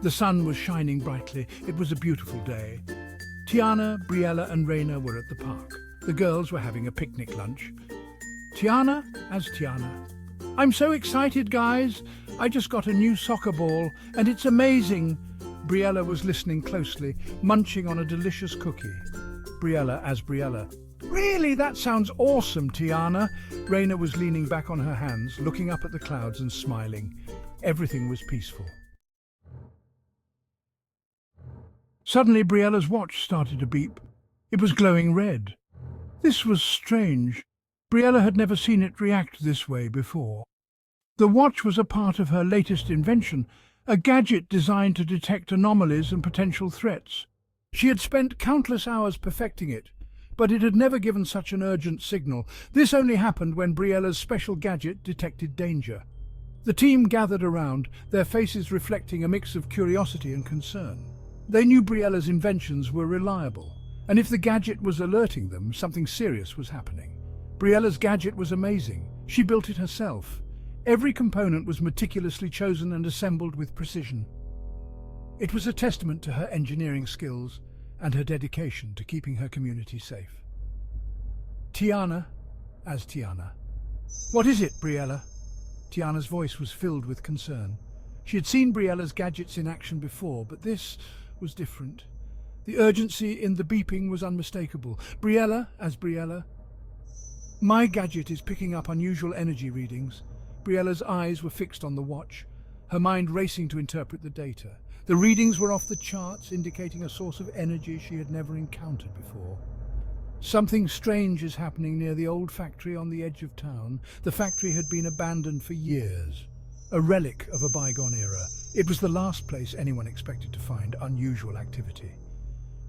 The sun was shining brightly. It was a beautiful day. Tianna, Briella and Raina were at the park. The girls were having a picnic lunch. Tianna as Tianna. "I'm so excited, guys. I just got a new soccer ball, and it's amazing." Briella was listening closely, munching on a delicious cookie. Briella as Briella. "Really, that sounds awesome, Tianna." Raina was leaning back on her hands, looking up at the clouds and smiling. Everything was peaceful. Suddenly, Briella's watch started to beep. It was glowing red. This was strange. Briella had never seen it react this way before. The watch was a part of her latest invention, a gadget designed to detect anomalies and potential threats. She had spent countless hours perfecting it, but it had never given such an urgent signal. This only happened when Briella's special gadget detected danger. The team gathered around, their faces reflecting a mix of curiosity and concern. They knew Briella's inventions were reliable, and if the gadget was alerting them, something serious was happening. Briella's gadget was amazing. She built it herself. Every component was meticulously chosen and assembled with precision. It was a testament to her engineering skills and her dedication to keeping her community safe. Tianna as Tianna. "What is it, Briella?" Tianna's voice was filled with concern. She had seen Briella's gadgets in action before, but this was different. The urgency in the beeping was unmistakable. "Briella as Briella. My gadget is picking up unusual energy readings." Briella's eyes were fixed on the watch, her mind racing to interpret the data. The readings were off the charts, indicating a source of energy she had never encountered before. "Something strange is happening near the old factory on the edge of town." The factory had been abandoned for years, a relic of a bygone era. It was the last place anyone expected to find unusual activity.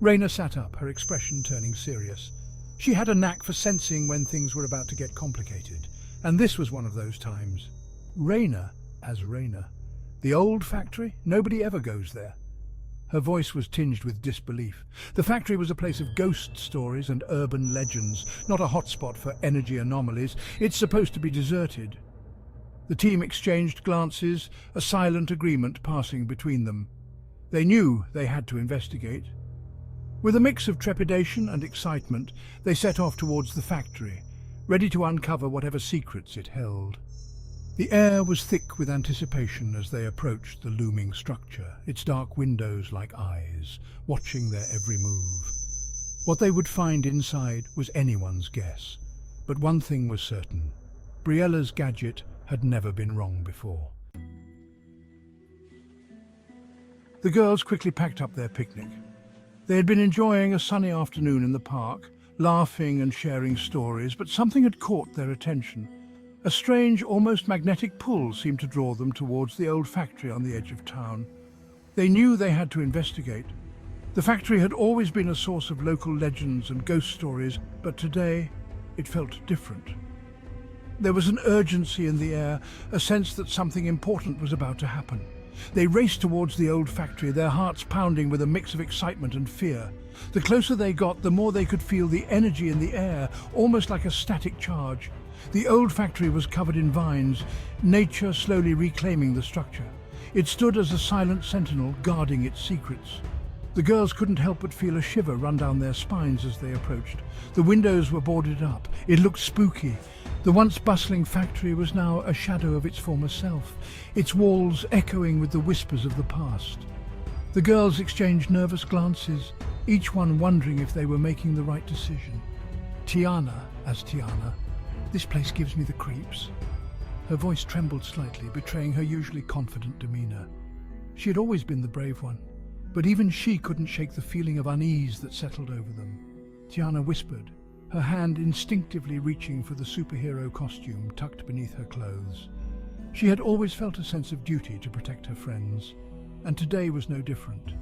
Raina sat up, her expression turning serious. She had a knack for sensing when things were about to get complicated, and this was one of those times. "Raina as Raina. The old factory? Nobody ever goes there." Her voice was tinged with disbelief. The factory was a place of ghost stories and urban legends, not a hotspot for energy anomalies. It's supposed to be deserted. The team exchanged glances, a silent agreement passing between them. They knew they had to investigate. With a mix of trepidation and excitement, they set off towards the factory, ready to uncover whatever secrets it held. The air was thick with anticipation as they approached the looming structure, its dark windows like eyes, watching their every move. What they would find inside was anyone's guess, but one thing was certain. Briella's gadget had never been wrong before. The girls quickly packed up their picnic. They had been enjoying a sunny afternoon in the park, laughing and sharing stories, but something had caught their attention. A strange, almost magnetic pull seemed to draw them towards the old factory on the edge of town. They knew they had to investigate. The factory had always been a source of local legends and ghost stories, but today it felt different. There was an urgency in the air, a sense that something important was about to happen. They raced towards the old factory, their hearts pounding with a mix of excitement and fear. The closer they got, the more they could feel the energy in the air, almost like a static charge. The old factory was covered in vines, nature slowly reclaiming the structure. It stood as a silent sentinel guarding its secrets. The girls couldn't help but feel a shiver run down their spines as they approached. The windows were boarded up. It looked spooky. The once bustling factory was now a shadow of its former self, its walls echoing with the whispers of the past. The girls exchanged nervous glances, each one wondering if they were making the right decision. "Tianna as Tianna. This place gives me the creeps." Her voice trembled slightly, betraying her usually confident demeanor. She had always been the brave one, but even she couldn't shake the feeling of unease that settled over them. Tianna whispered, her hand instinctively reaching for the superhero costume tucked beneath her clothes. She had always felt a sense of duty to protect her friends, and today was no different.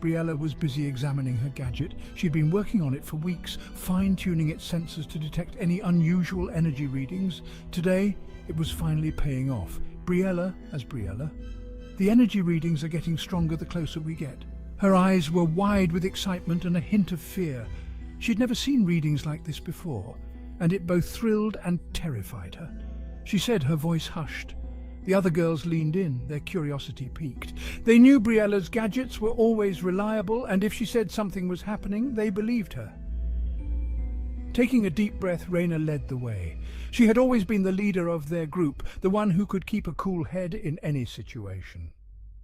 Briella was busy examining her gadget. She'd been working on it for weeks, fine-tuning its sensors to detect any unusual energy readings. Today, it was finally paying off. "Briella as Briella. The energy readings are getting stronger the closer we get." Her eyes were wide with excitement and a hint of fear. She'd never seen readings like this before, and it both thrilled and terrified her. She said, her voice hushed, The other girls leaned in, their curiosity piqued. They knew Briella's gadgets were always reliable, and if she said something was happening, they believed her. Taking a deep breath, Raina led the way. She had always been the leader of their group, the one who could keep a cool head in any situation.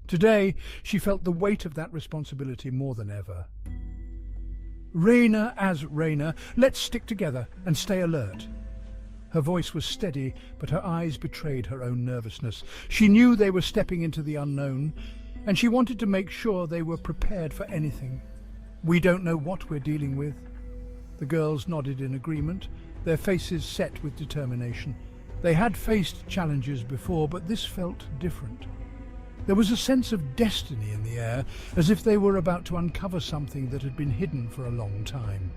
Today, she felt the weight of that responsibility more than ever. Raina, let's stick together and stay alert. Her voice was steady, but her eyes betrayed her own nervousness. She knew they were stepping into the unknown, and she wanted to make sure they were prepared for anything. We don't know what we're dealing with. The girls nodded in agreement, their faces set with determination. They had faced challenges before, but this felt different. There was a sense of destiny in the air, as if they were about to uncover something that had been hidden for a long time.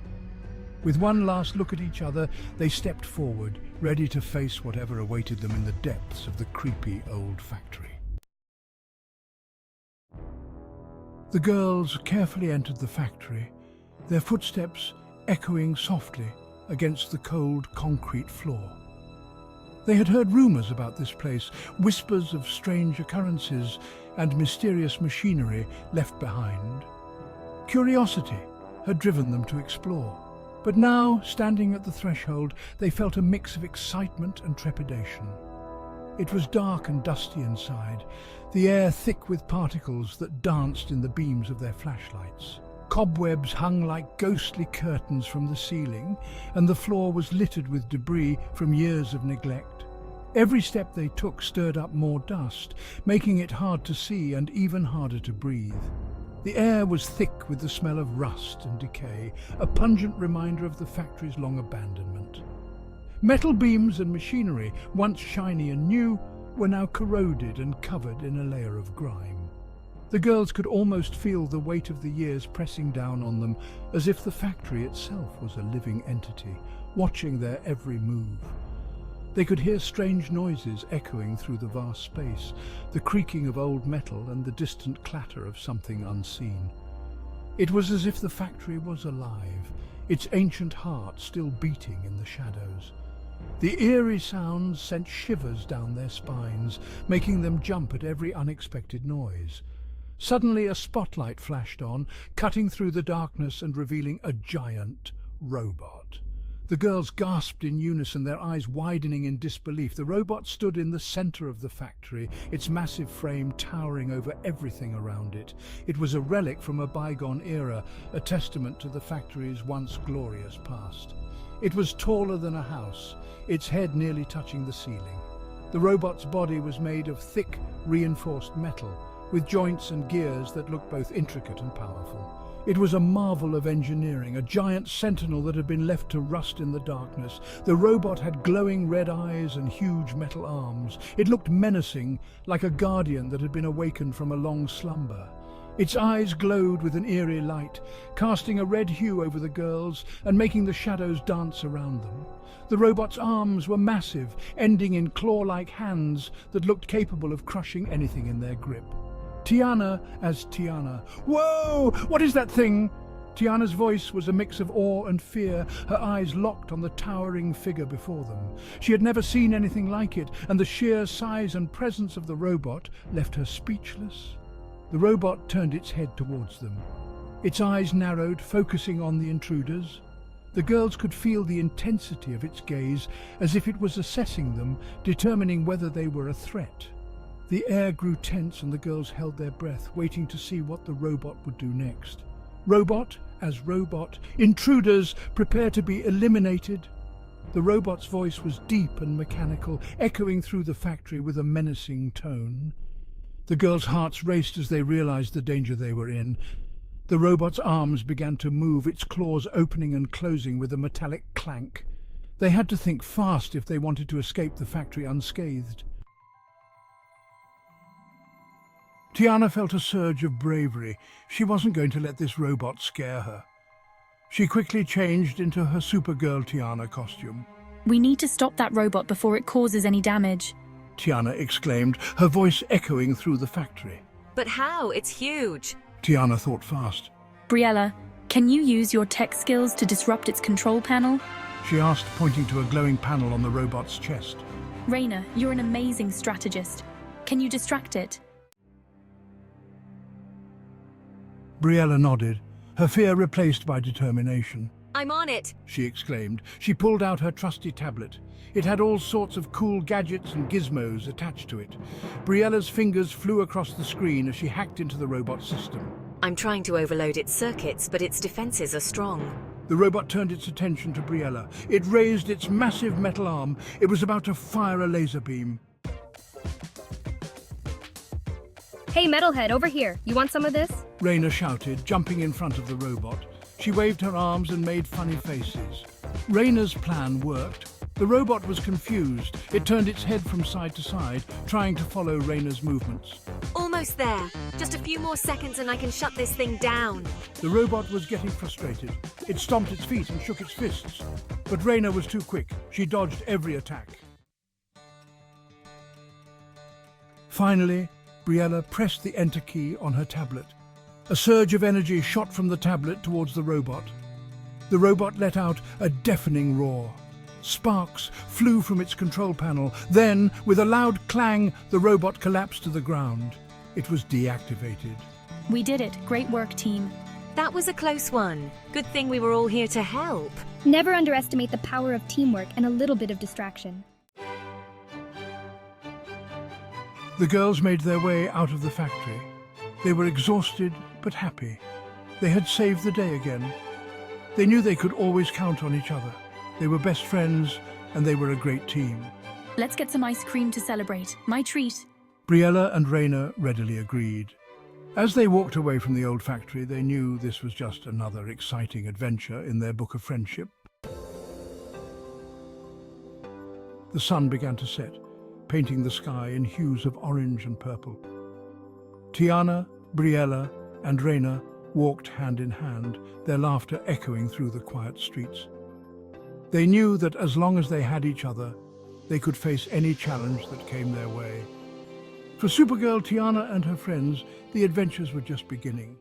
With one last look at each other, they stepped forward, ready to face whatever awaited them in the depths of the creepy old factory. The girls carefully entered the factory, their footsteps echoing softly against the cold concrete floor. They had heard rumors about this place, whispers of strange occurrences and mysterious machinery left behind. Curiosity had driven them to explore. But now, standing at the threshold, they felt a mix of excitement and trepidation. It was dark and dusty inside, the air thick with particles that danced in the beams of their flashlights. Cobwebs hung like ghostly curtains from the ceiling, and the floor was littered with debris from years of neglect. Every step they took stirred up more dust, making it hard to see and even harder to breathe. The air was thick with the smell of rust and decay, a pungent reminder of the factory's long abandonment. Metal beams and machinery, once shiny and new, were now corroded and covered in a layer of grime. The girls could almost feel the weight of the years pressing down on them, as if the factory itself was a living entity, watching their every move. They could hear strange noises echoing through the vast space, the creaking of old metal and the distant clatter of something unseen. It was as if the factory was alive, its ancient heart still beating in the shadows. The eerie sounds sent shivers down their spines, making them jump at every unexpected noise. Suddenly a spotlight flashed on, cutting through the darkness and revealing a giant robot. The girls gasped in unison, their eyes widening in disbelief. The robot stood in the center of the factory, its massive frame towering over everything around it. It was a relic from a bygone era, a testament to the factory's once glorious past. It was taller than a house, its head nearly touching the ceiling. The robot's body was made of thick, reinforced metal, with joints and gears that looked both intricate and powerful. It was a marvel of engineering, a giant sentinel that had been left to rust in the darkness. The robot had glowing red eyes and huge metal arms. It looked menacing, like a guardian that had been awakened from a long slumber. Its eyes glowed with an eerie light, casting a red hue over the girls and making the shadows dance around them. The robot's arms were massive, ending in claw-like hands that looked capable of crushing anything in their grip. Tianna as Tianna. "Whoa! What is that thing?" Tianna's voice was a mix of awe and fear, her eyes locked on the towering figure before them. She had never seen anything like it, and the sheer size and presence of the robot left her speechless. The robot turned its head towards them. Its eyes narrowed, focusing on the intruders. The girls could feel the intensity of its gaze, as if it was assessing them, determining whether they were a threat. The air grew tense and the girls held their breath, waiting to see what the robot would do next. Robot as robot, intruders, prepare to be eliminated. The robot's voice was deep and mechanical, echoing through the factory with a menacing tone. The girls' hearts raced as they realized the danger they were in. The robot's arms began to move, its claws opening and closing with a metallic clank. They had to think fast if they wanted to escape the factory unscathed. Tianna felt a surge of bravery. She wasn't going to let this robot scare her. She quickly changed into her Supergirl Tianna costume. "We need to stop that robot before it causes any damage," Tianna exclaimed, her voice echoing through the factory. "But how? It's huge." Tianna thought fast. "Briella, can you use your tech skills to disrupt its control panel?" She asked, pointing to a glowing panel on the robot's chest. "Raina, you're an amazing strategist. Can you distract it? Briella nodded, her fear replaced by determination. I'm on it. She exclaimed. She pulled out her trusty tablet. It had all sorts of cool gadgets and gizmos attached to it. Briella's fingers flew across the screen as she hacked into the robot system. I'm trying to overload its circuits, but its defenses are strong. The robot turned its attention to Briella. It raised its massive metal arm. It was about to fire a laser beam. Hey, Metalhead, over here. You want some of this? Raina shouted, jumping in front of the robot. She waved her arms and made funny faces. Raina's plan worked. The robot was confused. It turned its head from side to side, trying to follow Raina's movements. Almost there. Just a few more seconds and I can shut this thing down. The robot was getting frustrated. It stomped its feet and shook its fists. But Raina was too quick. She dodged every attack. Finally, Briella pressed the enter key on her tablet. A surge of energy shot from the tablet towards the robot. The robot let out a deafening roar. Sparks flew from its control panel. Then, with a loud clang, the robot collapsed to the ground. It was deactivated. We did it. Great work, team. That was a close one. Good thing we were all here to help. Never underestimate the power of teamwork and a little bit of distraction. The girls made their way out of the factory. They were exhausted but happy. They had saved the day again. They knew they could always count on each other. They were best friends and they were a great team. Let's get some ice cream to celebrate. My treat. Briella and Raina readily agreed. As they walked away from the old factory, they knew this was just another exciting adventure in their book of friendship. The sun began to set, painting the sky in hues of orange and purple. Tianna, Briella, and Raina walked hand in hand, their laughter echoing through the quiet streets. They knew that as long as they had each other, they could face any challenge that came their way. For Supergirl Tianna and her friends, the adventures were just beginning.